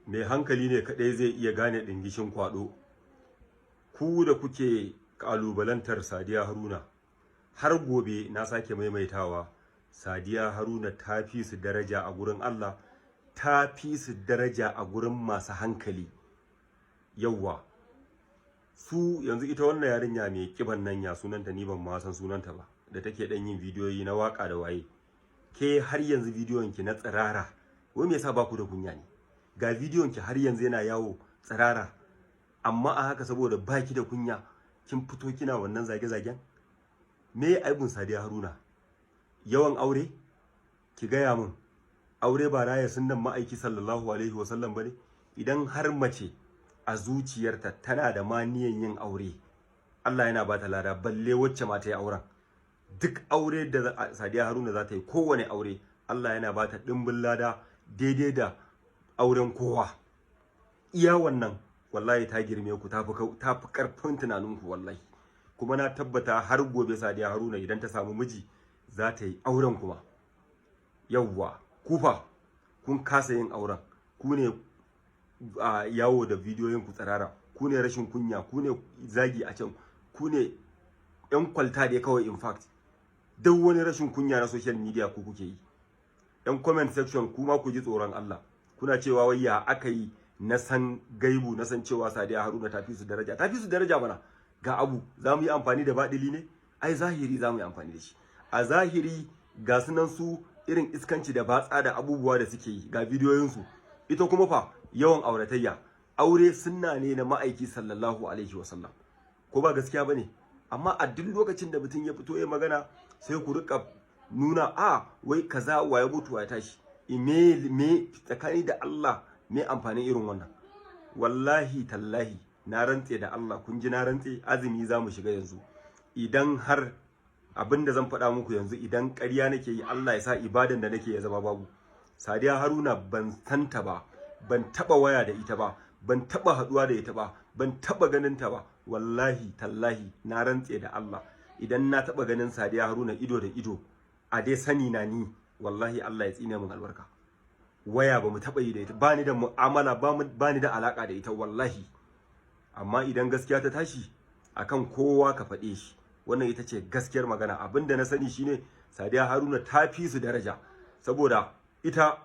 mai hankali ne kadai zai iya gane dingishin kwado. Ku da kuke kalubalantar Sadiya Haruna, har gobe na sake maimaitawa, Sadiya Haruna ta fi su daraja a gurin Allah, ta fi su daraja a gurin masu hankali. Yawwa, su yanzu ita wannan yarinya mai kiban nan, ya sunanta, ni ban ma san sunanta ba, da take dan yin bidiyoyi na waka da waye. Ke har yanzu bidiyon ki na tsirara, wai me yasa ba ku da kunya ne? Ga bidiyon ki har yanzu yana yawo tsirara, amma a haka saboda baki da kunya kin fito kina wannan zage-zagen. Me aibun Sadiya Haruna? Yawan aure? Ki gaya min, aure ba raya sunnan ma'aiki sallallahu alaihi wasallam bane? Idan har mace a zuciyarta tana da maniyan yin aure, Allah yana ba ta lada, balle wacce ma ta yi auren. Duk aure da Sadiya Haruna za ta yi, kowane aure, Allah yana ba ta dimbin lada daidai da auren kowa. Iya wannan wallahi ta girme ku, ta fi karfin tunaninku wallahi. Kuma na tabbata har gobe Sadiya Haruna idan ta samu miji za ta yi auren kuma. Yawwa, kufa kun kasa yin auren, ku ne yawo da bidiyoyin ku tsirara, ku ne rashin kunya, ku ne zagi a can, ku ne yan kwalta da kawai. In fact, duk wani rashin kunya na social media ku kuke yi. Yan comment section kuma ku ji tsoron Allah, kuna cewa wai ya aka yi na san gaibu, na san cewa Sadiya Haruna ta fi su daraja. Ta fi su daraja mana, ga abu za mu yi amfani da baɗili ne? Ai zahiri za mu yi amfani da shi. A zahiri ga sunan su irin iskanci da batsa da abubuwa da suke yi, ga bidiyoyinsu. Ita kuma fa yawan auratayya, aure sunna ne na ma'aiki sallallahu alaihi wasallam, ko ba gaskiya bane? Amma a duk lokacin da mutum ya fito ya magana sai ku rika nuna wai kaza waye mutu ya tashi. Me tsakani da Allah me amfanin irin wannan? Wallahi tallahi na rantse da Allah, kun ji na rantse, azumi za mu shiga yanzu. Idan har abin da zan faɗa muku yanzu idan ƙarya nake yi, Allah ya sa ibadan da nake ya zama babu. Sadiya Haruna ban santa ba, ban taba waya da ita ba, ban taba haduwa da ita ba, ban taba ganin ta ba. Wallahi tallahi na rantse da Allah, idan na taba ganin Sadiya Haruna ido da ido a dai sani na ni, wallahi Allah ya tsine min albarka. Waya ba mu taba yi da ita, bani da mu'amala, bani da alaka da ita wallahi. Amma idan gaskiya ta tashi akan kowa ka faɗe shi, wannan ita ce gaskiyar magana. Abinda na sani shine Sadiya Haruna ta fi su daraja, saboda ita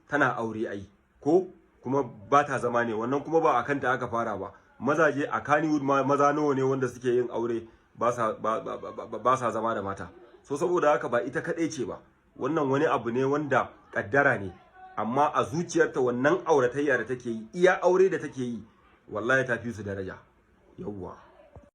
tana aure ai, ko kuma ba ta zama ne, wannan kuma ba akan ta aka fara ba. Mazaje a Kannywood maza nawa ne wanda suke yin aure ba sa zama da mata. So saboda haka ba ita kadai ce ba, wannan wani abu ne wanda kaddara ne. Amma a zuciyarta wannan auratayya da take yi, iya aure da take yi, wallahi ta fi su daraja. Yawwa.